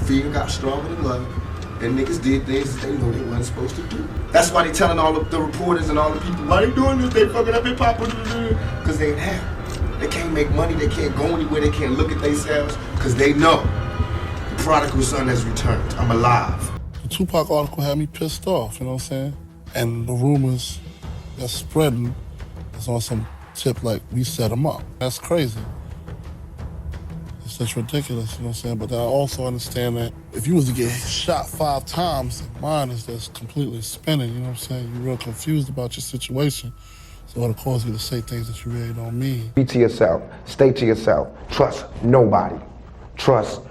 fear got stronger than love, and niggas did things that they knew they wasn't supposed to do. That's why they telling all the reporters and all the people, why they doing this? They fucking up hip-hop, because they ain't happy. They can't make money, they can't go anywhere, they can't look at themselves, because they know the prodigal son has returned. I'm alive. The Tupac article had me pissed off, you know what I'm saying? And the rumors that's spreading is on some tip like we set him up. That's crazy. It's just ridiculous, you know what I'm saying? But I also understand that if you was to get shot 5 times, the mind is just completely spinning, you know what I'm saying? You're real confused about your situation. So it'll cause you to say things that you really don't mean. Be to yourself. Stay to yourself. Trust nobody. Trust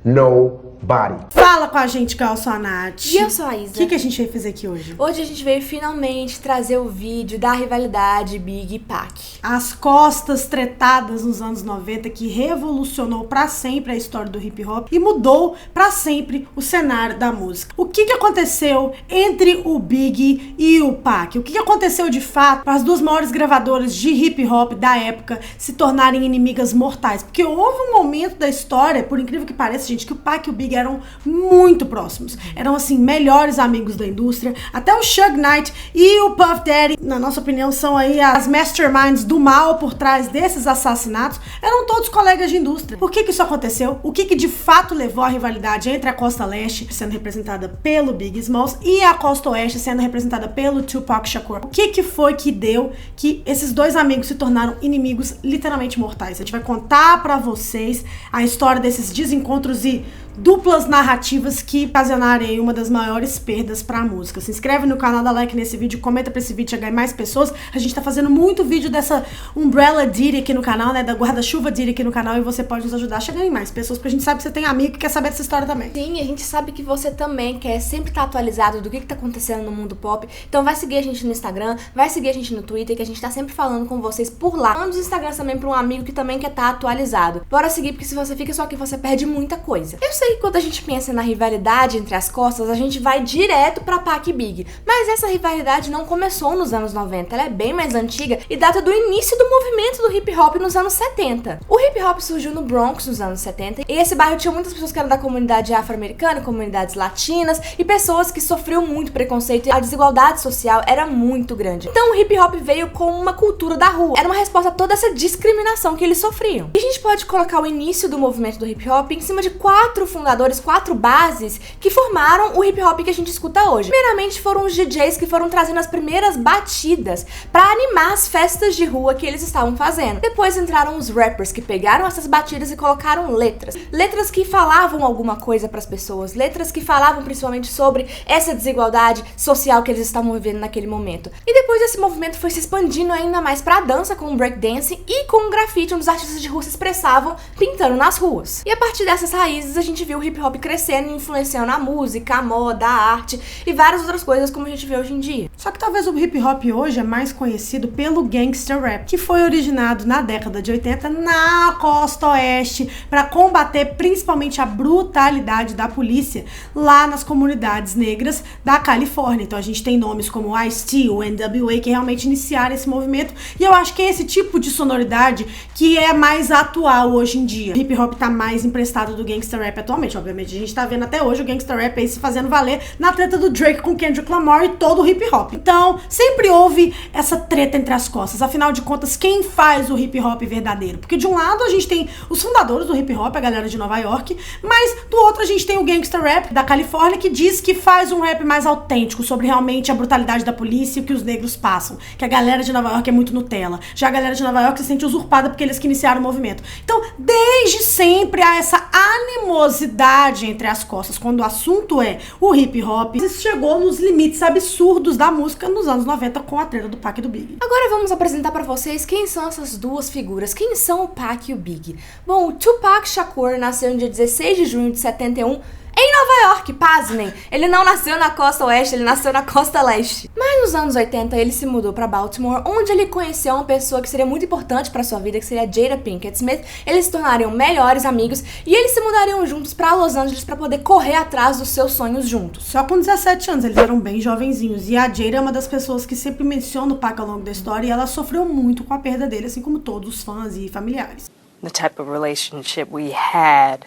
nobody. Fala com a gente, que eu sou a Nath. E eu sou a Isa. O que a gente veio fazer aqui hoje? Hoje a gente veio finalmente trazer o vídeo da rivalidade Big e Pac. As costas tretadas nos anos 90 que revolucionou pra sempre a história do hip hop e mudou pra sempre o cenário da música. O que aconteceu entre o Big e o Pac? O que aconteceu de fato para as duas maiores gravadoras de hip hop da época se tornarem inimigas mortais? Porque houve um momento da história, por incrível que pareça, gente, que o Pac e o Big eram muito próximos. Eram, assim, melhores amigos da indústria. Até o Suge Knight e o Puff Daddy, na nossa opinião, são aí as masterminds do mal por trás desses assassinatos. Eram todos colegas de indústria. Por que isso aconteceu? O que de fato levou à rivalidade entre a Costa Leste, sendo representada pelo Biggie Smalls, e a Costa Oeste, sendo representada pelo Tupac Shakur? O que foi que deu que esses dois amigos se tornaram inimigos literalmente mortais? A gente vai contar pra vocês a história desses desencontros e duplas narrativas que ocasionaram aí uma das maiores perdas pra música. Se inscreve no canal, dá like nesse vídeo, comenta pra esse vídeo chegar em mais pessoas. A gente tá fazendo muito vídeo dessa Umbrella Diddy aqui no canal, né, da guarda-chuva Diddy aqui no canal, e você pode nos ajudar a chegar em mais pessoas, porque a gente sabe que você tem amigo que quer saber dessa história também. Sim, a gente sabe que você também quer sempre estar atualizado do que tá acontecendo no mundo pop. Então vai seguir a gente no Instagram, vai seguir a gente no Twitter, que a gente tá sempre falando com vocês por lá. Manda os Instagrams também pra um amigo que também quer estar atualizado. Bora seguir, porque se você fica só aqui, você perde muita coisa. Eu sei que quando a gente pensa na rivalidade entre as costas, a gente vai direto pra Pac e Big. Mas essa rivalidade não começou nos anos 90, ela é bem mais antiga e data do início do movimento do hip hop nos anos 70. O hip hop surgiu no Bronx nos anos 70 e esse bairro tinha muitas pessoas que eram da comunidade afro-americana, comunidades latinas e pessoas que sofriam muito preconceito e a desigualdade social era muito grande. Então o hip hop veio com uma cultura da rua, era uma resposta a toda essa discriminação que eles sofriam. E a gente pode colocar o início do movimento do hip hop em cima de 4 fundadores, 4 bases que formaram o hip hop que a gente escuta hoje. Primeiramente foram os DJs que foram trazendo as primeiras batidas pra animar as festas de rua que eles estavam fazendo. Depois entraram os rappers que pegaram essas batidas e colocaram letras. Letras que falavam alguma coisa pras pessoas, letras que falavam principalmente sobre essa desigualdade social que eles estavam vivendo naquele momento. E depois esse movimento foi se expandindo ainda mais pra dança com o breakdance e com o grafite, onde os artistas de rua se expressavam pintando nas ruas. E a partir dessas raízes a gente viu o hip hop crescendo e influenciando a música, a moda, a arte e várias outras coisas como a gente vê hoje em dia. Só que talvez o hip hop hoje é mais conhecido pelo gangster rap, que foi originado na década de 80 na Costa Oeste para combater principalmente a brutalidade da polícia lá nas comunidades negras da Califórnia. Então a gente tem nomes como Ice-T, o NWA, que realmente iniciaram esse movimento, e eu acho que é esse tipo de sonoridade que é mais atual hoje em dia. O hip hop tá mais emprestado do gangster rap atualmente, obviamente. A gente tá vendo até hoje o gangster rap aí se fazendo valer na treta do Drake com Kendrick Lamar e todo o hip hop. Então, sempre houve essa treta entre as costas. Afinal de contas, quem faz o hip hop verdadeiro? Porque de um lado a gente tem os fundadores do hip hop, a galera de Nova York, mas do outro a gente tem o gangster rap da Califórnia, que diz que faz um rap mais autêntico sobre realmente a brutalidade da polícia e o que os negros passam. Que a galera de Nova York é muito Nutella. Já a galera de Nova York se sente usurpada porque eles que iniciaram o movimento. Então, desde sempre há essa animosidade entre as costas quando o assunto é o hip hop. Isso chegou nos limites absurdos da música nos anos 90 com a treta do Pac e do Big. Agora vamos apresentar pra vocês quem são essas duas figuras, quem são o Pac e o Big. Bom, o Tupac Shakur nasceu no dia 16 de junho de 71 em Nova York, pasmem. Ele não nasceu na costa oeste, ele nasceu na costa leste. Mas nos anos 80 ele se mudou pra Baltimore, onde ele conheceu uma pessoa que seria muito importante pra sua vida, que seria Jada Pinkett Smith. Eles se tornariam melhores amigos e eles se mudariam juntos pra Los Angeles pra poder correr atrás dos seus sonhos juntos. Só com 17 anos, eles eram bem jovenzinhos. E a Jada é uma das pessoas que sempre menciona o Pac ao longo da história, e ela sofreu muito com a perda dele, assim como todos os fãs e familiares. The type of relationship we had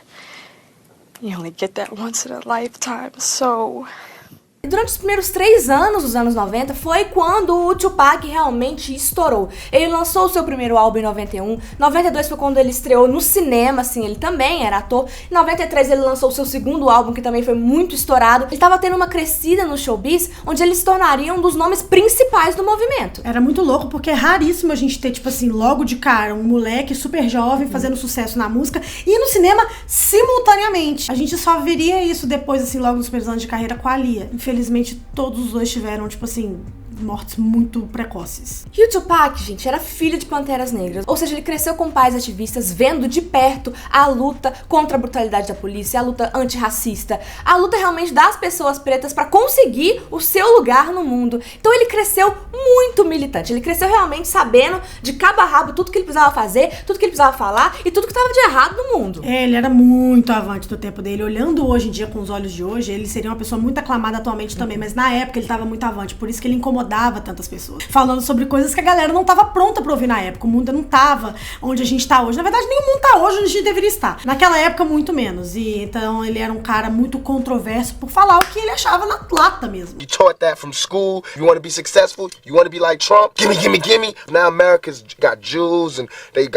You only get that once in a lifetime, so... Durante os primeiros 3 anos dos anos 90 foi quando o Tupac realmente estourou. Ele lançou o seu primeiro álbum em 91, 92 foi quando ele estreou no cinema, assim, ele também era ator. Em 93 ele lançou o seu segundo álbum, que também foi muito estourado. Ele estava tendo uma crescida no showbiz, onde ele se tornaria um dos nomes principais do movimento. Era muito louco, porque é raríssimo a gente ter, tipo assim, logo de cara, um moleque super jovem fazendo sucesso na música e no cinema simultaneamente. A gente só veria isso depois, assim, logo nos primeiros anos de carreira com a Aaliyah. Infelizmente, todos os dois tiveram, tipo assim, mortes muito precoces. E o Tupac, gente, era filho de Panteras Negras, ou seja, ele cresceu com pais ativistas, vendo de perto a luta contra a brutalidade da polícia, a luta antirracista, a luta realmente das pessoas pretas para conseguir o seu lugar no mundo. Então ele cresceu muito militante, ele cresceu realmente sabendo de cabo a rabo tudo que ele precisava fazer, tudo que ele precisava falar e tudo que estava de errado no mundo. Ele era muito avante do tempo dele. Olhando hoje em dia com os olhos de hoje, ele seria uma pessoa muito aclamada atualmente também, mas na época ele estava muito avante, por isso que ele incomodava tantas pessoas, falando sobre coisas que a galera não tava pronta pra ouvir na época. O mundo não tava onde a gente tá hoje. Na verdade, nem o mundo tá hoje onde a gente deveria estar. Naquela época, muito menos. E então ele era um cara muito controverso por falar o que ele achava na lata mesmo. You taught that from school. You want to be successful. You want to be like Trump. Gimme, gimme, gimme. Now America's got Jews and they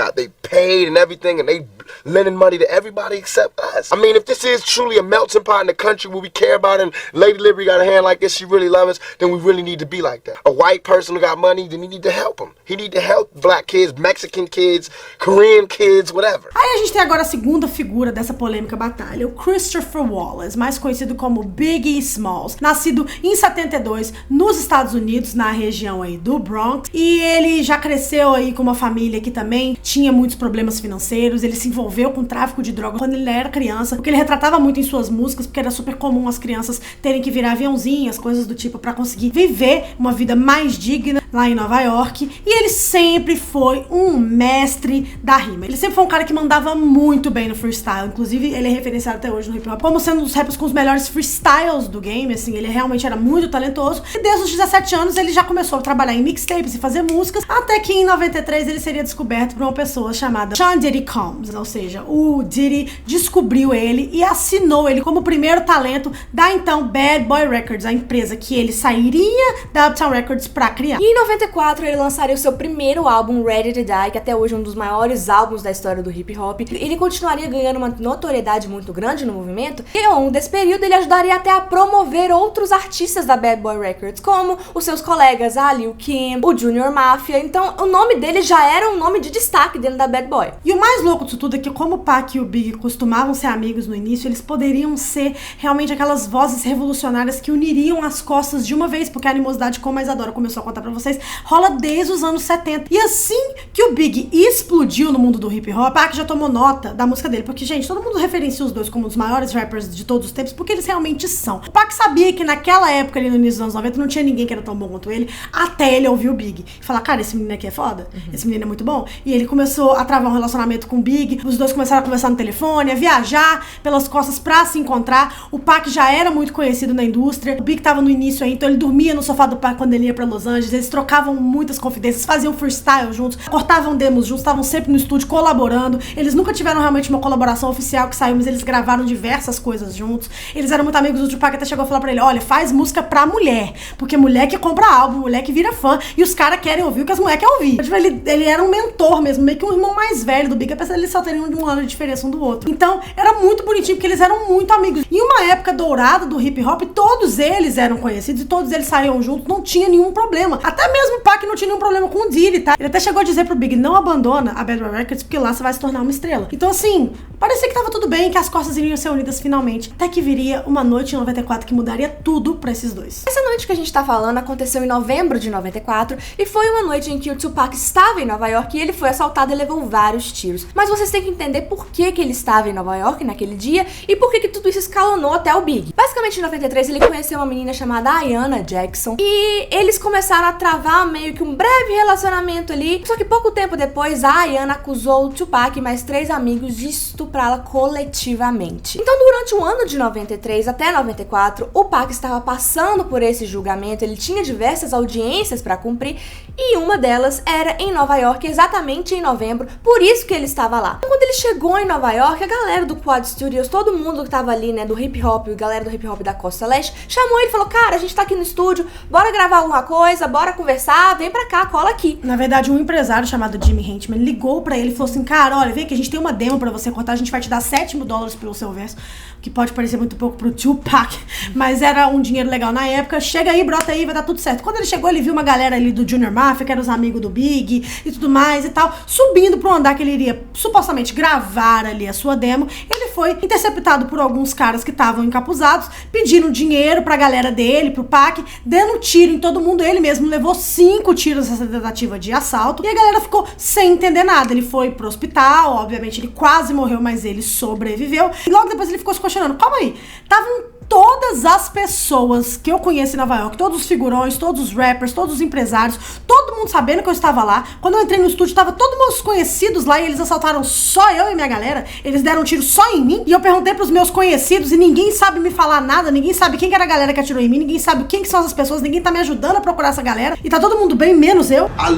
paid and everything and they lending money to everybody except us. I mean, if this is truly a melting pot in the country where we care about and Lady Liberty got a hand like this, she really loves us, then we really need to be like that. A white person who got money, then he need to help him. He need to help black kids, Mexican kids, Korean kids, whatever. Aí a gente tem agora a segunda figura dessa polêmica batalha, o Christopher Wallace, mais conhecido como Biggie Smalls, nascido em 72 nos Estados Unidos, na região aí do Bronx, e ele já cresceu aí com uma família que também tinha muitos problemas financeiros. Ele se envolveu com tráfico de drogas quando ele era criança, porque ele retratava muito em suas músicas, porque era super comum as crianças terem que virar aviãozinhas, coisas do tipo, pra conseguir viver uma vida mais digna lá em Nova York. E ele sempre foi um mestre da rima. Ele sempre foi um cara que mandava muito bem no freestyle. Inclusive, ele é referenciado até hoje no hip hop como sendo um dos rappers com os melhores freestyles do game, assim. Ele realmente era muito talentoso. E desde os 17 anos, ele já começou a trabalhar em mixtapes e fazer músicas, até que em 93 ele seria descoberto por uma pessoa chamada Sean Diddy Combs. Ou seja, o Diddy descobriu ele e assinou ele como o primeiro talento da então Bad Boy Records, a empresa que ele sairia da Uptown Records pra criar. E em 94 ele lançaria o seu primeiro álbum, Ready to Die, que até hoje é um dos maiores álbuns da história do hip hop. Ele continuaria ganhando uma notoriedade muito grande no movimento, e ao longo desse período ele ajudaria até a promover outros artistas da Bad Boy Records, como os seus colegas, a Lil Kim, o Junior Mafia. Então o nome dele já era um nome de destaque dentro da Bad Boy. E o mais louco disso tudo é que, como o Pac e o Big costumavam ser amigos no início, eles poderiam ser realmente aquelas vozes revolucionárias que uniriam as costas de uma vez, porque a animosidade, como a Isadora começou a contar pra vocês, rola desde os anos 70. E assim que o Big explodiu no mundo do hip hop, o Pac já tomou nota da música dele, porque, gente, todo mundo referencia os dois como um dos maiores rappers de todos os tempos, porque eles realmente são. O Pac sabia que naquela época, ali no início dos anos 90, não tinha ninguém que era tão bom quanto ele, até ele ouvir o Big e falar, cara, esse menino aqui é foda, esse menino é muito bom. E ele começou a travar um relacionamento com o Big, os dois começaram a conversar no telefone, a viajar pelas costas pra se encontrar. O Pac já era muito conhecido na indústria, o Big tava no início aí, então ele dormia no sofá do Pac quando ele ia pra Los Angeles, eles trocavam muitas confidências, faziam freestyle juntos, cortavam demos juntos, estavam sempre no estúdio colaborando. Eles nunca tiveram realmente uma colaboração oficial que saiu, mas eles gravaram diversas coisas juntos. Eles eram muito amigos. O Tupac até chegou a falar pra ele, olha, faz música pra mulher, porque mulher que compra álbum, mulher que vira fã, e os caras querem ouvir o que as mulheres querem ouvir. Tipo, ele era um mentor mesmo, meio que um irmão mais velho do Big, apesar de eles só terem um ano de diferença um do outro. Então, era muito bonitinho, porque eles eram muito amigos. Em uma época dourada do hip hop, todos eles eram conhecidos e todos eles saíam juntos, não tinha nenhum problema. Até mesmo o Pac não tinha nenhum problema com o Diddy, tá? Ele até chegou a dizer pro Big, não abandona a Bad Boy Records, porque lá você vai se tornar uma estrela. Então, assim, parecia que tava tudo bem, que as costas iriam ser unidas finalmente. Até que viria uma noite em 94 que mudaria tudo pra esses dois. Essa noite que a gente tá falando aconteceu em novembro de 94 e foi uma noite em que o Tupac estava em Nova York e ele foi assaltado e levou vários tiros. Mas vocês têm que entender por que ele estava em Nova York naquele dia e por que tudo isso escalonou até o Big. Basicamente, em 93, ele conheceu uma menina chamada Ayanna Jackson e eles começaram a travar meio que um breve relacionamento ali. Só que pouco tempo depois, a Ayanna acusou o Tupac e mais 3 amigos de estuprá-la coletivamente. Então, durante o ano de 93 até 94, o Pac estava passando por esse julgamento, ele tinha diversas audiências para cumprir e uma delas era em Nova York, exatamente em novembro, por isso que ele estava lá. quando ele chegou em Nova York, a galera do Quad Studios, todo mundo que tava ali, né, do hip hop, a galera do hip hop da Costa Leste, chamou ele e falou, cara, a gente tá aqui no estúdio, bora gravar alguma coisa, bora conversar, vem pra cá, cola aqui. Na verdade, um empresário chamado Jimmy Hentman ligou pra ele e falou assim, cara, olha, vem que a gente tem uma demo pra você cortar, a gente vai te dar $7.000 pelo seu verso, que pode parecer muito pouco pro Tupac, mas era um dinheiro legal na época. Chega aí, brota aí, vai dar tudo certo. Quando ele chegou, ele viu uma galera ali do Junior Mafia, que eram os amigos do Big e tudo mais e tal, subindo pro andar que ele iria supostamente gravar ali a sua demo. Ele foi interceptado por alguns caras que estavam encapuzados, pedindo dinheiro pra galera dele, pro Pac, dando tiro em todo mundo. Ele mesmo levou 5 tiros nessa tentativa de assalto, e a galera ficou sem entender nada. Ele foi pro hospital, obviamente ele quase morreu, mas ele sobreviveu. E logo depois ele ficou se questionando, calma aí, estavam todas as pessoas que eu conheço em Nova York, todos os figurões, todos os rappers, todos os empresários, todo mundo sabendo que eu estava lá. Quando eu entrei no estúdio, tava todos meus conhecidos lá e eles assaltaram só eu e minha galera. Eles deram um tiro só em mim. E eu perguntei pros meus conhecidos e ninguém sabe me falar nada, ninguém sabe quem que era a galera que atirou em mim, ninguém sabe quem que são essas pessoas, ninguém tá me ajudando a procurar essa galera. E tá todo mundo bem, menos eu. I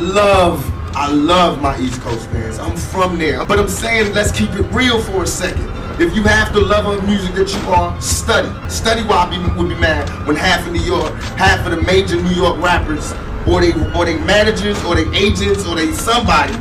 love my East Coast fans. I'm from there. But I'm saying, let's keep it real for a second. If you have the love of music that you are, study. Study why I would be mad when half of New York, half of the major New York rappers, or they managers, or they agents, or they somebody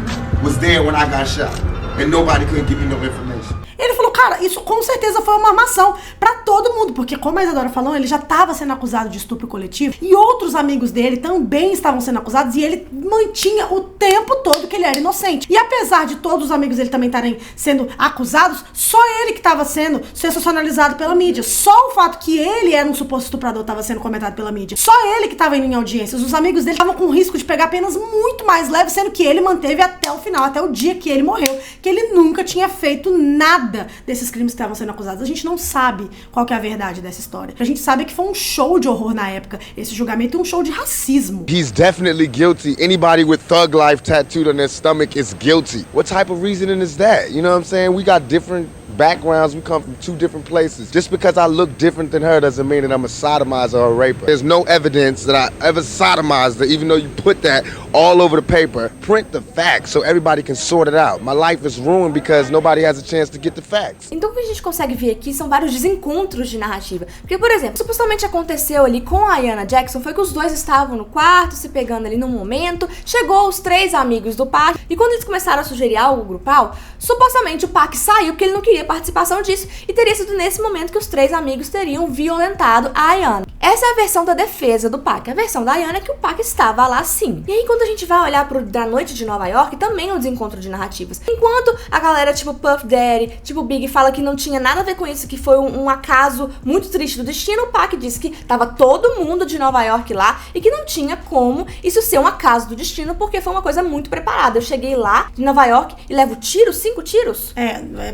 was there when I got shot. And nobody couldn't give me no information. Ele falou, cara, isso com certeza foi uma armação pra todo mundo, porque como a Isadora falou, ele já estava sendo acusado de estupro coletivo e outros amigos dele também estavam sendo acusados e ele mantinha o tempo todo que ele era inocente. E apesar de todos os amigos dele também estarem sendo acusados, só ele que estava sendo sensacionalizado pela mídia. Só o fato que ele era um suposto estuprador estava sendo comentado pela mídia. Só ele que estava indo em audiências. Os amigos dele estavam com risco de pegar penas muito mais leves, sendo que ele manteve até o final, até o dia que ele morreu, que ele nunca tinha feito nada desses crimes que estavam sendo acusados. A gente não sabe qual que é a verdade dessa história. A gente sabe que foi um show de horror na época. Esse julgamento é um show de racismo. He's definitely guilty. Anybody with thug life tattooed on their stomach is guilty. What type of reasoning is that? You know what I'm saying? We got different backgrounds, we come from 2 different places. Just because I look different than her doesn't mean that I'm a sodomizer or a raper. There's no evidence that I ever sodomized her, even though you put that all over the paper. Print the facts so everybody can sort it out. My life is ruined because nobody has a chance to get the facts. Então o que a gente consegue ver aqui são vários desencontros de narrativa. Porque, por exemplo, supostamente aconteceu ali com a Ayanna Jackson foi que os dois estavam no quarto, se pegando ali num momento, chegou os 3 amigos do Pac, e quando eles começaram a sugerir algo grupal, supostamente o Pac saiu porque ele não queria participação disso, e teria sido nesse momento que os 3 amigos teriam violentado a Ayanna. Essa é a versão da defesa do Pac. A versão da Ayanna é que o Pac estava lá sim. E aí quando a gente vai olhar da noite de Nova York, também é um desencontro de narrativas. Enquanto a galera tipo Puff Daddy, tipo Big fala que não tinha nada a ver com isso, que foi um acaso muito triste do destino, o Pac disse que tava todo mundo de Nova York lá e que não tinha como isso ser um acaso do destino, porque foi uma coisa muito preparada. Eu cheguei lá de Nova York e levo 5 tiros.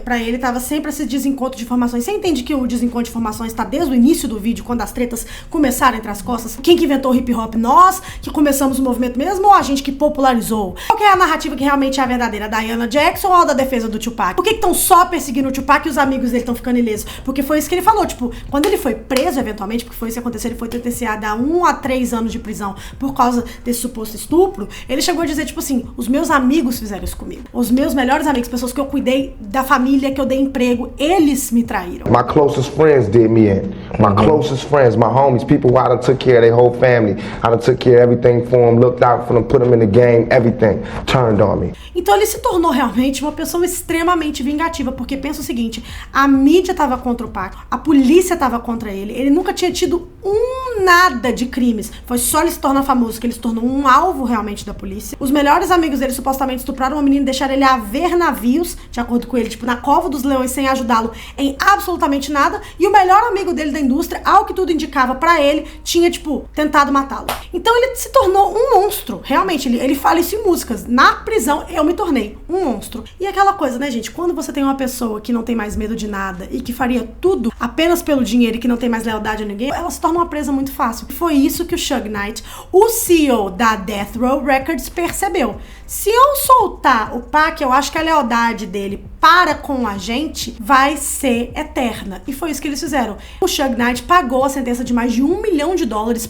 Pra ele tava sempre esse desencontro de informações. Você entende que o desencontro de informações tá desde o início do vídeo, quando as tretas começaram entre as costas? Quem que inventou o hip hop? Nós, que começamos o movimento mesmo, ou a gente que popularizou? Qual que é a narrativa que realmente é a verdadeira? Da Ayanna Jackson ou a da defesa do Tupac? Por que estão só perseguindo o Tupac e os amigos dele estão ficando ilesos? Porque foi isso que ele falou, tipo, quando ele foi preso eventualmente, porque foi isso que aconteceu, ele foi sentenciado a 1 a 3 anos de prisão por causa desse suposto estupro, ele chegou a dizer, tipo assim, os meus amigos fizeram isso comigo. Os meus melhores amigos, pessoas que eu cuidei da família, que eu dei emprego, eles me traíram. My closest friends did me in. My closest friends, my homies, people who I done took care of their whole family. I done took care of everything for them, looked out for them, put them in the game, everything turned on me. Então ele se tornou realmente uma pessoa extremamente vingativa, porque pensa o seguinte, a mídia tava contra o Pac, a polícia tava contra ele nunca tinha tido nada de crimes, foi só ele se tornar famoso que ele se tornou um alvo realmente da polícia. Os melhores amigos dele supostamente estupraram uma menina e deixaram ele a ver navios, de acordo com ele, tipo, na cova dos leões, sem ajudá-lo em absolutamente nada, e o melhor amigo dele da indústria, ao que tudo indicava pra ele, tinha, tipo, tentado matá-lo. Então ele se tornou um monstro, realmente, ele fala isso em músicas, na prisão eu me tornei um monstro. E aquela coisa, né, gente, quando você tem uma pessoa que não tem mais medo de nada e que faria tudo apenas pelo dinheiro e que não tem mais lealdade a ninguém, ela se torna uma presa muito fácil. Foi isso que o Suge Knight, o CEO da Death Row Records, percebeu. se eu soltar o Pac, eu acho que a lealdade dele para com a gente vai ser eterna. E foi isso que eles fizeram. O Suge Knight pagou a sentença de mais de $1 milhão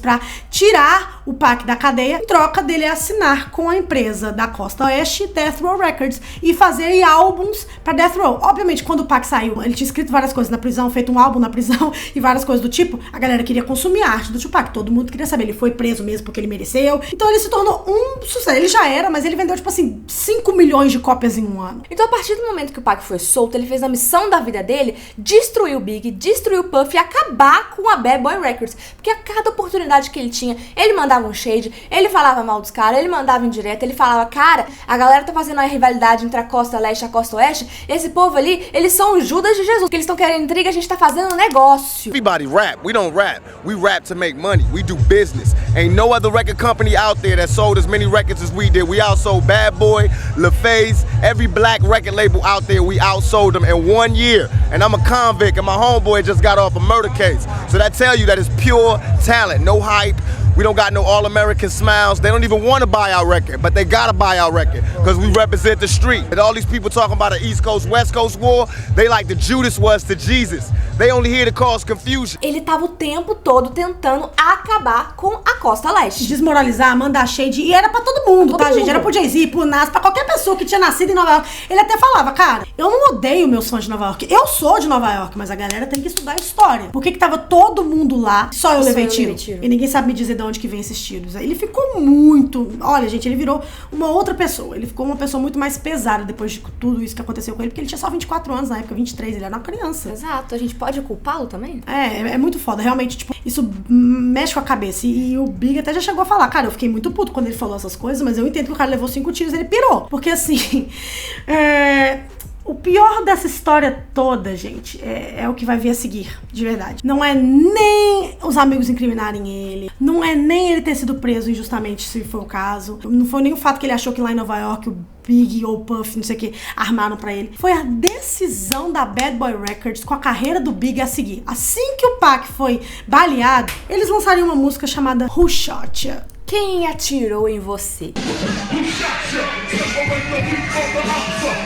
pra tirar o Pac da cadeia, em troca dele assinar com a empresa da Costa Oeste, Death Row Records, e fazer álbuns pra Death Row. Obviamente, quando o Pac saiu, ele tinha escrito várias coisas na prisão, feito um álbum na prisão e várias coisas do tipo, a galera queria consumir a arte do Tupac, todo mundo queria saber, ele foi preso mesmo porque ele mereceu. Então ele se tornou um sucesso. Ele já era, mas ele vendeu, tipo assim, 5 milhões de cópias em um ano. Então, a partir do momento que o Pac foi solto, ele fez a missão da vida dele, destruir o Big, destruir o Puff e acabar com a Bad Boy Records. Porque a cada oportunidade que ele tinha, ele mandava um shade, ele falava mal dos caras, ele mandava indireta, ele falava, cara, a galera tá fazendo uma rivalidade entre a Costa Leste e a Costa Oeste, esse povo ali, eles são os Judas de Jesus, porque eles estão querendo intriga, a gente tá fazendo negócio. Everybody rap. We don't rap. We rap to make money. We do business. Ain't no other record company out there that sold as many records as we did. We outsold Bad Boy, LaFaze, every black record label out there, we outsold them in 1 year. And I'm a convict and my homeboy just got off a murder case. So that tell you that it's pure talent, no hype. We don't got no all-American smiles. They don't even want to buy our record, but they gotta buy our record because we represent the street. And all these people talking about an East Coast, West Coast war, they like the Judas was to Jesus. They only here to cause confusion. Ele tava o tempo todo tentando acabar com a Costa Leste. Desmoralizar, mandar shade, e era pra todo mundo, tá, gente? Era pro Jay-Z, pro Nas, pra qualquer pessoa que tinha nascido em Nova York. Ele até falava, cara, eu não odeio meus fãs de Nova York, eu sou de Nova York, mas a galera tem que estudar história. Por que tava todo mundo lá, só eu levei tiro? E ninguém sabe me dizer de onde que vem esses tiros. Ele ficou muito... Olha, gente, ele virou uma outra pessoa. Ele ficou uma pessoa muito mais pesada depois de tudo isso que aconteceu com ele, porque ele tinha só 24 anos na época, 23, ele era uma criança. Exato, a gente pode culpá-lo também? É muito foda, realmente, tipo, isso mexe com a cabeça. E o Big até já chegou a falar, cara, eu fiquei muito puto quando ele falou essas coisas, mas eu entendo que o cara levou 5 tiros e ele pirou. Porque assim, o pior dessa história toda, gente, é o que vai vir a seguir, de verdade. Não é nem os amigos incriminarem ele, não é nem ele ter sido preso injustamente, se for o caso, não foi nem o fato que ele achou que lá em Nova York o Big ou Puff, não sei o que, armaram pra ele. Foi a decisão da Bad Boy Records com a carreira do Big a seguir. Assim que o Pac foi baleado, eles lançariam uma música chamada Who Shot Ya? Quem atirou em você?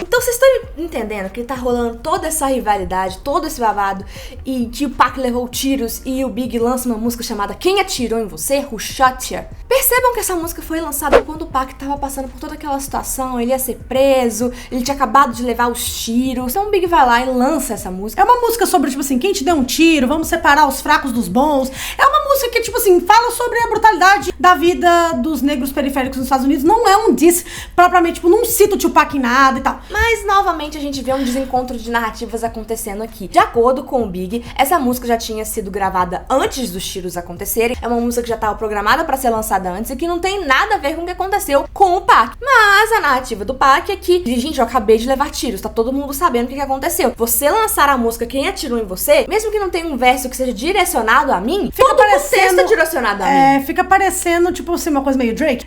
Então vocês estão entendendo que tá rolando toda essa rivalidade, todo esse babado, e que o Pac levou tiros e o Big lança uma música chamada Quem Atirou em Você? Who Shot Ya? Percebam que essa música foi lançada quando o Pac tava passando por toda aquela situação, ele ia ser preso, ele tinha acabado de levar os tiros. Então o Big vai lá e lança essa música. É uma música sobre, tipo assim, quem te deu um tiro, vamos separar os fracos dos bons. É uma música que, tipo assim, fala sobre a brutalidade da vida dos negros periféricos nos Estados Unidos. Não é um diss propriamente, tipo, não cita o Tupac em nada e tal. Mas, novamente, a gente vê um desencontro de narrativas acontecendo aqui. De acordo com o Big, essa música já tinha sido gravada antes dos tiros acontecerem. É uma música que já estava programada para ser lançada antes e que não tem nada a ver com o que aconteceu com o Pac. Mas a narrativa do Pac é que, gente, eu acabei de levar tiros, tá todo mundo sabendo o que aconteceu. Você lançar a música Quem Atirou em Você, mesmo que não tenha um verso que seja direcionado a mim, fica parecendo direcionado a mim. Fica parecendo, tipo assim, uma coisa meio Drake.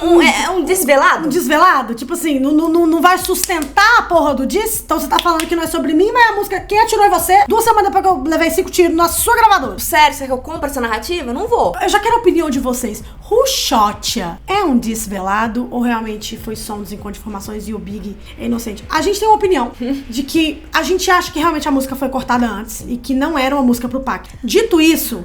Um desvelado? Um desvelado, tipo assim, não vai sustentar a porra do diss. Então você tá falando que não é sobre mim, mas é a música Quem Atirou em Você, 2 semanas depois que eu levei 5 tiros na sua gravadora. Sério, você quer que eu compre essa narrativa? Não vou. Eu já quero a opinião de vocês. Who Shot Ya? É um desvelado ou realmente foi só um desencontro de informações e o Big é inocente? A gente tem uma opinião de que a gente acha que realmente a música foi cortada antes e que não era uma música pro Pac. Dito isso,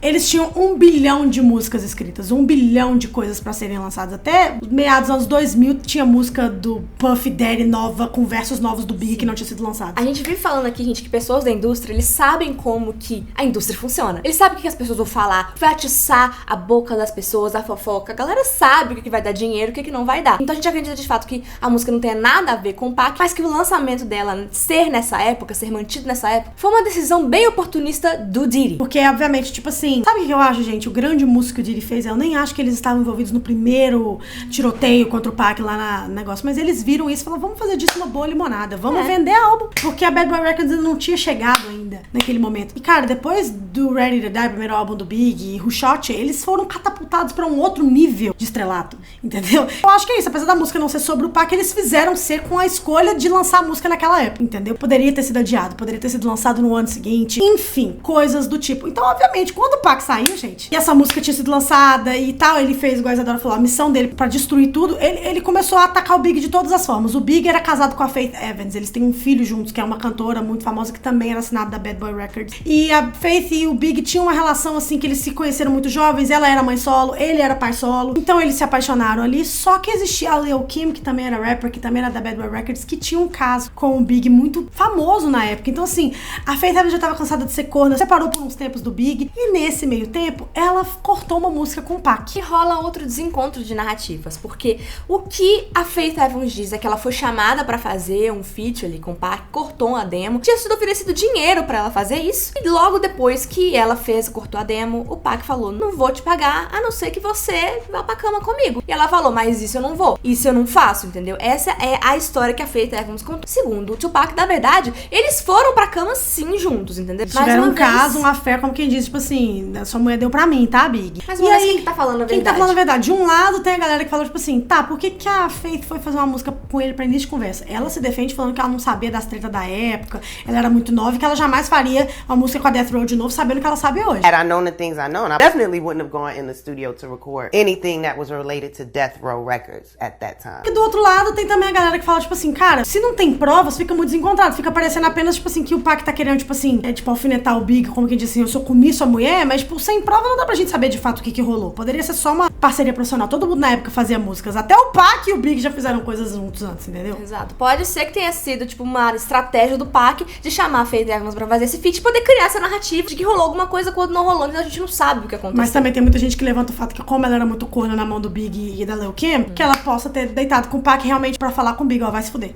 eles tinham 1 bilhão de músicas escritas, 1 bilhão de coisas pra serem lançadas. Até meados dos anos 2000 tinha música do Puff Daddy nova, com versos novos do Big que não tinha sido lançada. A gente vive falando aqui, gente, que pessoas da indústria, eles sabem como que a indústria funciona. Eles sabem o que as pessoas vão falar, vai atiçar a boca das pessoas, a fofoca. A galera sabe o que vai dar dinheiro e o que não vai dar. Então a gente acredita de fato que a música não tem nada a ver com o Pac, mas que o lançamento dela ser nessa época, ser mantido nessa época, foi uma decisão bem oportunista do Diddy. Porque, obviamente, tipo assim, sabe o que eu acho, gente? O grande músico que o Diddy fez, eu nem acho que eles estavam envolvidos no primeiro tiroteio contra o Pac lá no negócio, mas eles viram isso e falaram, vamos fazer disso uma boa limonada, vamos vender álbum, porque a Bad Boy Records ainda não tinha chegado ainda naquele momento. E, cara, depois do Ready to Die, primeiro álbum do Big, e Who Shot Ya, eles foram catapultados pra um outro nível de estrelato, entendeu? Eu acho que é isso, apesar da música não ser sobre o Pac, eles fizeram ser com a escolha de lançar a música naquela época, entendeu? Poderia ter sido adiado, poderia ter sido lançado no ano seguinte, enfim, coisas do tipo. Então, obviamente, quando o Pac saiu, gente, e essa música tinha sido lançada e tal, ele fez, igual a Isadora falou, a missão dele pra destruir tudo, ele começou a atacar o Big de todas as formas. O Big era casado com a Faith Evans, eles têm um filho juntos, que é uma cantora muito famosa, que também era assinada da Bad Boy Records. E a Faith e o Big tinham uma relação, assim, que eles se conheceram muito jovens, ela era mãe solo, ele era pai solo, então eles se apaixonaram ali, só que existia a Lil Kim, que também era rapper, que também era da Bad Boy Records, que tinha um caso com o Big muito famoso na época. Então, assim, a Faith Evans já tava cansada de ser corna, separou por uns tempos do Big, e nesse meio tempo, ela cortou uma música com o Pac. Que rola outro desencontro de narrativas, porque o que a Faith Evans diz é que ela foi chamada pra fazer um feat ali com o Pac, cortou a demo, tinha sido oferecido dinheiro pra ela fazer isso, e logo depois que ela cortou a demo, o Pac falou, não vou te pagar, a não ser que você vá pra cama comigo. E ela falou, mas isso eu não vou, isso eu não faço, entendeu? Essa é a história que a Faith Evans contou. Segundo o Tupac, na verdade, eles foram pra cama sim juntos, entendeu? Tiveram um caso, uma fé, como quem diz, tipo assim, sua mulher deu pra mim, tá, Big? Mas uma vez, quem que tá falando a verdade? Quem tá falando a verdade? De um lado tem a galera que falou, tipo assim, tá, por que a Faith foi fazer uma música com ele pra início de conversa? Ela se defende falando que ela não sabia das tretas da época, ela era muito nova e que ela jamais faria uma música com a Death Row de novo, sabendo o que ela sabe hoje. Had I known the things I know, I definitely wouldn't have gone in the studio to record anything that was related to Death Row Records at that time. E do outro lado tem também a galera que fala, tipo assim, cara, se não tem provas, fica muito desencontrado, fica parecendo apenas, tipo assim, que o Pac tá querendo, tipo assim, alfinetar o Big, como quem diz assim, eu comi sua mulher, mas, tipo, sem prova não dá pra gente saber de fato o que rolou. Poderia ser só uma parceria profissional. Todo mundo na época fazia músicas. Até o Pac e o Big já fizeram coisas juntos antes, entendeu? Exato. Pode ser que tenha sido, tipo, uma estratégia do Pac de chamar a Faith Evans pra fazer esse feat e poder criar essa narrativa de que rolou alguma coisa quando não rolou, então a gente não sabe o que aconteceu. Mas também tem muita gente que levanta o fato que, como ela era muito corna na mão do Big e da Lil Kim, que ela possa ter deitado com o Pac realmente pra falar com o Big, ó, vai se fuder.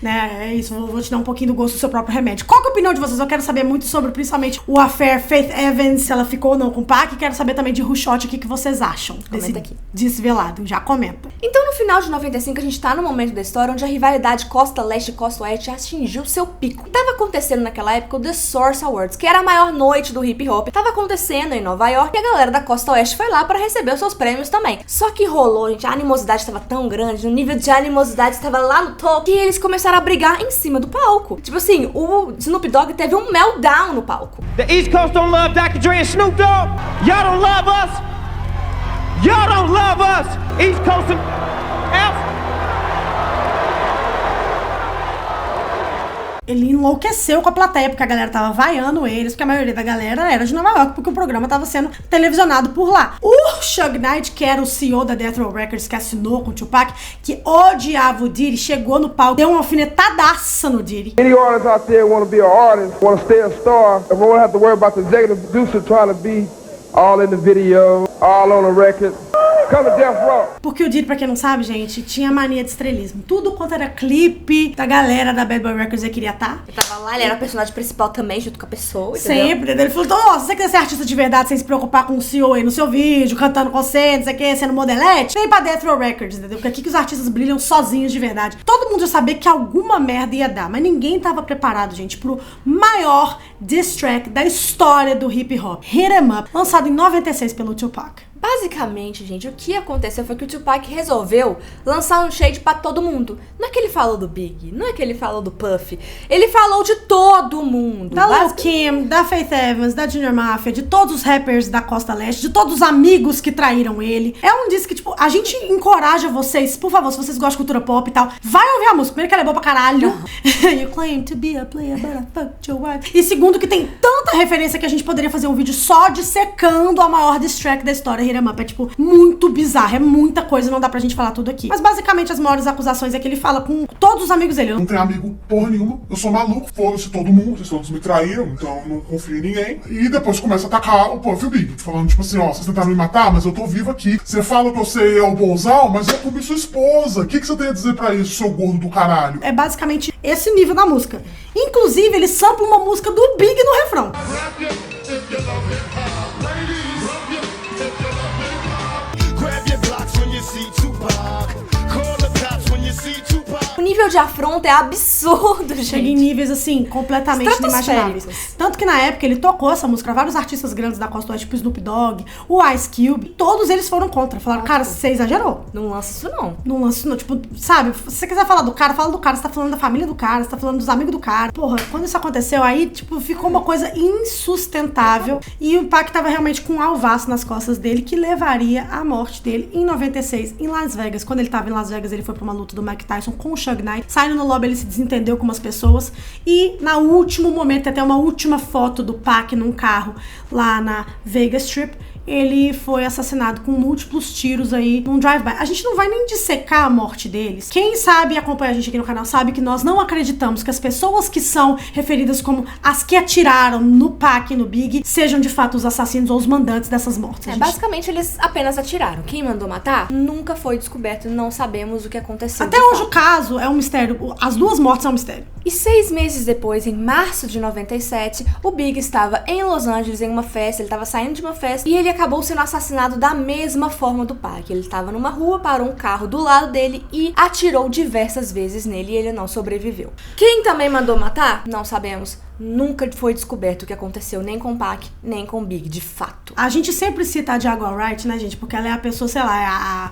Né, é isso, vou te dar um pouquinho do gosto do seu próprio remédio. Qual que é a opinião de vocês? Eu quero saber muito sobre, principalmente, o affair Faith Evans, se ela ficou ou não com o Pac. Quero saber também de Who Shot, o que vocês acham desse aqui. desvelado. Já comenta. Então, no final de 95, a gente tá no momento da história onde a rivalidade Costa-Leste e Costa-Oeste atingiu seu pico. Tava acontecendo naquela época o The Source Awards, que era a maior noite do hip hop. Tava acontecendo em Nova York e a galera da Costa-Oeste foi lá pra receber os seus prêmios também. Só que rolou, gente, a animosidade tava tão grande, o nível de animosidade estava lá no topo, que eles começaram a brigar em cima do palco. Tipo assim, o Snoop Dogg teve um meltdown no palco. The East Coast don't love Dr. Dre and Snoop Dogg. Y'all don't love us. Y'all don't love us. East Coast and Ele enlouqueceu com a plateia, porque a galera tava vaiando eles, porque a maioria da galera era de Nova York, porque o programa tava sendo televisionado por lá. O Suge Knight, que era o CEO da Death Row Records, que assinou com o Tupac, que odiava o Diddy, chegou no palco, deu uma alfinetadaça no Diddy. Any artist out there want to be an artist, want to stay a star, and won't have to worry about the executive producer trying to be all in the video, all on the record. Come to Death Row. Porque o Diddy, pra quem não sabe, gente, tinha mania de estrelismo. Tudo quanto era clipe da galera da Bad Boy Records, ele queria estar. Ele tava lá, ele era o personagem principal também, junto com a pessoa, entendeu? Sempre. Ele falou, nossa, se você quiser ser artista de verdade, sem se preocupar com o CEO aí no seu vídeo, cantando com você, não sei o que, sendo modelete, vem pra Death Row Records, entendeu? Porque aqui que os artistas brilham sozinhos de verdade. Todo mundo já sabia que alguma merda ia dar, mas ninguém tava preparado, gente, pro maior diss track da história do hip hop. Hit 'Em Up, lançado em 96 pelo Tupac. Basicamente, gente, o que aconteceu foi que o Tupac resolveu lançar um shade pra todo mundo. Não é que ele falou do Big, não é que ele falou do Puff, ele falou de todo mundo. Da Lil Kim, da Faith Evans, da Junior Mafia, de todos os rappers da Costa Leste, de todos os amigos que traíram ele. É um disco que, tipo, a gente encoraja vocês, por favor, se vocês gostam de cultura pop e tal, vai ouvir a música. Primeiro que ela é boa pra caralho. You claim to be a player, but I fucked your wife. E segundo que tem tanta referência que a gente poderia fazer um vídeo só dissecando a maior diss track da história. É tipo muito bizarro, é muita coisa, não dá pra gente falar tudo aqui. Mas basicamente as maiores acusações é que ele fala com todos os amigos dele. Eu não tenho amigo porra nenhuma, eu sou maluco, foda-se todo mundo, vocês todos me traíram, então não confio em ninguém. E depois começa a atacar o Puff e o Big, falando tipo assim, ó, vocês tentaram me matar, mas eu tô vivo aqui. Você fala que você é o bonzão, mas eu comi sua esposa. O que você tem a dizer pra isso, seu gordo do caralho? É basicamente esse nível da música. Inclusive, ele sampla uma música do Big no refrão. O nível de afronta é absurdo, gente. Chega em níveis, assim, completamente inimagináveis. Tanto que na época ele tocou essa música pra vários artistas grandes da Costa Oeste, tipo Snoop Dogg, o Ice Cube, todos eles foram contra. Falaram, cara, você exagerou. Não lança isso não. Não lança isso não. Tipo, sabe, se você quiser falar do cara, fala do cara. Você tá falando da família do cara, você tá falando dos amigos do cara. Porra, quando isso aconteceu aí, tipo, ficou uma coisa insustentável. E o Pac tava realmente com um alvaço nas costas dele, que levaria à morte dele em 96, em Las Vegas. Quando ele tava em Las Vegas, ele foi pra uma luta do Mike Tyson com o Suge Knight. Saindo no lobby, ele se desentendeu com umas pessoas. E, no último momento, até uma última foto do Pac num carro lá na Vegas Strip, ele foi assassinado com múltiplos tiros aí num drive-by. A gente não vai nem dissecar a morte deles. Quem sabe e acompanha a gente aqui no canal sabe que nós não acreditamos que as pessoas que são referidas como as que atiraram no Pac e no Big sejam de fato os assassinos ou os mandantes dessas mortes. Basicamente eles apenas atiraram. Quem mandou matar nunca foi descoberto, não sabemos o que aconteceu. Até hoje o caso é um mistério. As duas mortes são um mistério. E 6 meses depois, em março de 97, o Big estava em Los Angeles em uma festa, ele estava saindo de uma festa e ele acabou sendo assassinado da mesma forma do Pac. Ele estava numa rua, parou um carro do lado dele e atirou diversas vezes nele e ele não sobreviveu. Quem também mandou matar? Não sabemos. Nunca foi descoberto o que aconteceu nem com o Pac, nem com o Big, de fato. A gente sempre cita a Jaguar Wright, né, gente? Porque ela é a pessoa, sei lá,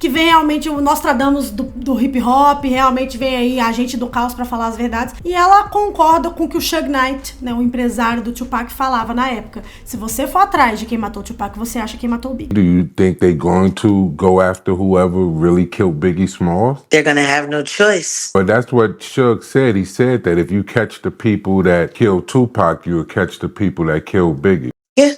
que vem realmente o Nostradamus do hip hop, realmente vem aí a agente do caos pra falar as verdades. E ela concorda com o que o Suge Knight, né, o empresário do Tupac, falava na época. Se você for atrás de quem matou o Tupac, você acha quem matou o Big. Do you think they're going to go after whoever really killed Biggie Smalls? They're gonna have no choice. But that's what Suge said. He said that if you catch the people that killed Tupac, you'll catch the people that killed Biggie. Yeah,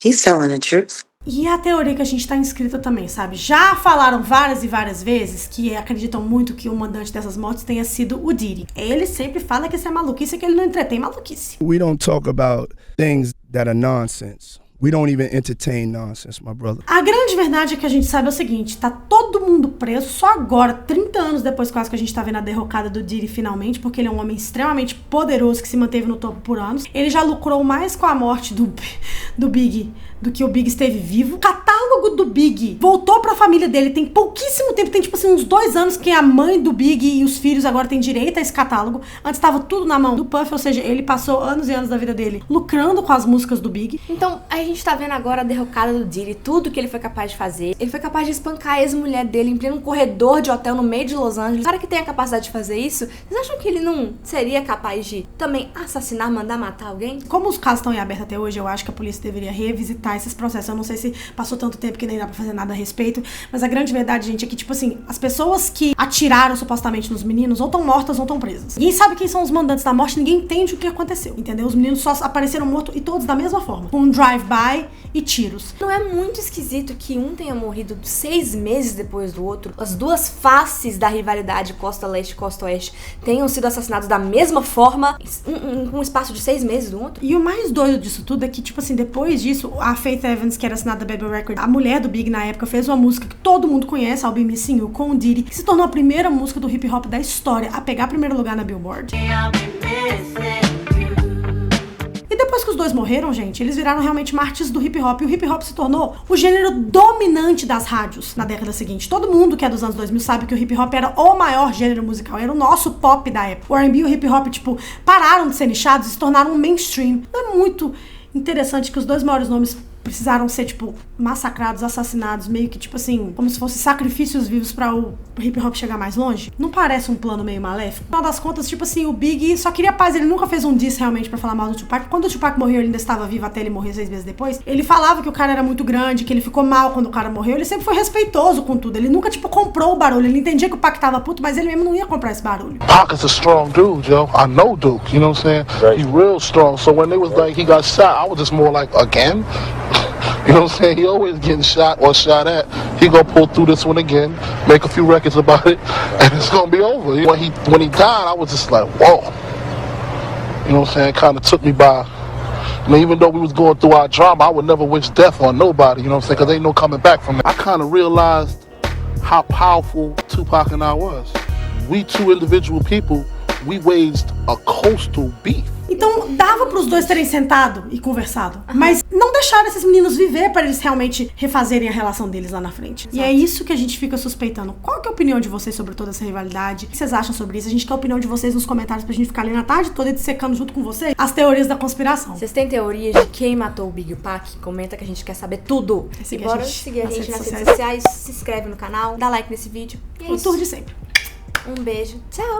he's telling the truth. E a teoria que a gente tá inscrita também, sabe? Já falaram várias e várias vezes que acreditam muito que o mandante dessas mortes tenha sido o Diddy. Ele sempre fala que isso é maluquice e que ele não entretém maluquice. We don't talk about things that are nonsense. We don't even entertain nonsense, my brother. A grande verdade é que a gente sabe é o seguinte, tá todo mundo preso só agora, 30 anos depois quase que a gente tá vendo a derrocada do Diddy finalmente, porque ele é um homem extremamente poderoso que se manteve no topo por anos. Ele já lucrou mais com a morte do Big do que o Big esteve vivo. O catálogo do Big voltou pra família dele tem pouquíssimo tempo, tem tipo assim uns 2 anos que a mãe do Big e os filhos agora têm direito a esse catálogo. Antes tava tudo na mão do Puff, ou seja, ele passou anos e anos da vida dele lucrando com as músicas do Big. Então, a gente tá vendo agora a derrocada do Diddy, tudo que ele foi capaz de fazer. Ele foi capaz de espancar a ex-mulher dele em pleno corredor de hotel no meio de Los Angeles. O cara que tem a capacidade de fazer isso, vocês acham que ele não seria capaz de também assassinar, mandar matar alguém? Como os casos estão em aberto até hoje, eu acho que a polícia deveria revisitar esses processos. Eu não sei se passou tanto tempo que nem dá pra fazer nada a respeito, mas a grande verdade, gente, é que, tipo assim, as pessoas que atiraram supostamente nos meninos ou estão mortas ou estão presas. Ninguém sabe quem são os mandantes da morte, ninguém entende o que aconteceu, entendeu? Os meninos só apareceram mortos e todos da mesma forma, com um drive-by e tiros. Não é muito esquisito que um tenha morrido 6 meses depois do outro? As duas faces da rivalidade Costa Leste e Costa Oeste tenham sido assassinados da mesma forma, em um espaço de 6 meses do outro? E o mais doido disso tudo é que, tipo assim, depois disso, a Faith Evans, que era assinada da Baby Record, a mulher do Big na época, fez uma música que todo mundo conhece, I'll Be Missing You, com o Diddy, que se tornou a primeira música do hip hop da história a pegar primeiro lugar na Billboard. E depois que os dois morreram, gente, eles viraram realmente mártires do hip hop. E o hip hop se tornou o gênero dominante das rádios na década seguinte. Todo mundo que é dos anos 2000 sabe que o hip hop era o maior gênero musical, era o nosso pop da época. O R&B e o hip hop, tipo, pararam de ser nichados e se tornaram um mainstream. Não é muito interessante que os dois maiores nomes precisaram ser, tipo, massacrados, assassinados, meio que, tipo assim, como se fossem sacrifícios vivos pra o hip hop chegar mais longe? Não parece um plano meio maléfico? No final das contas, tipo assim, o Big só queria paz, ele nunca fez um diss realmente pra falar mal do Tupac. Quando o Tupac morreu, ele ainda estava vivo até ele morrer 6 meses depois. Ele falava que o cara era muito grande, que ele ficou mal quando o cara morreu. Ele sempre foi respeitoso com tudo. Ele nunca, tipo, comprou o barulho. Ele entendia que o Pac tava puto, mas ele mesmo não ia comprar esse barulho. Pac is a strong dude, yo. I know Duke, you know what I'm saying? Right. He's real strong. So when they was like, he got shot, I was just more like, again? You know what I'm saying? He always getting shot or shot at. He gonna pull through this one again, make a few records about it, and it's gonna be over. When he died, I was just like, whoa. You know what I'm saying? It kind of took me by. I mean, even though we was going through our drama, I would never wish death on nobody. You know what I'm saying? Because ain't no coming back from it. I kind of realized how powerful Tupac and I was. We two individual people, we waged a coastal beef. Então dava pros dois terem sentado e conversado, mas não deixaram esses meninos viver para eles realmente refazerem a relação deles lá na frente. E é isso que a gente fica suspeitando. Qual que é a opinião de vocês sobre toda essa rivalidade? O que vocês acham sobre isso? A gente quer a opinião de vocês nos comentários pra gente ficar ali na tarde toda dissecando junto com vocês as teorias da conspiração. Vocês têm teorias de quem matou o Big Pac? Comenta que a gente quer saber tudo. E bora seguir a gente nas redes sociais, se inscreve no canal, dá like nesse vídeo. E é isso. O tour de sempre. Um beijo. Tchau.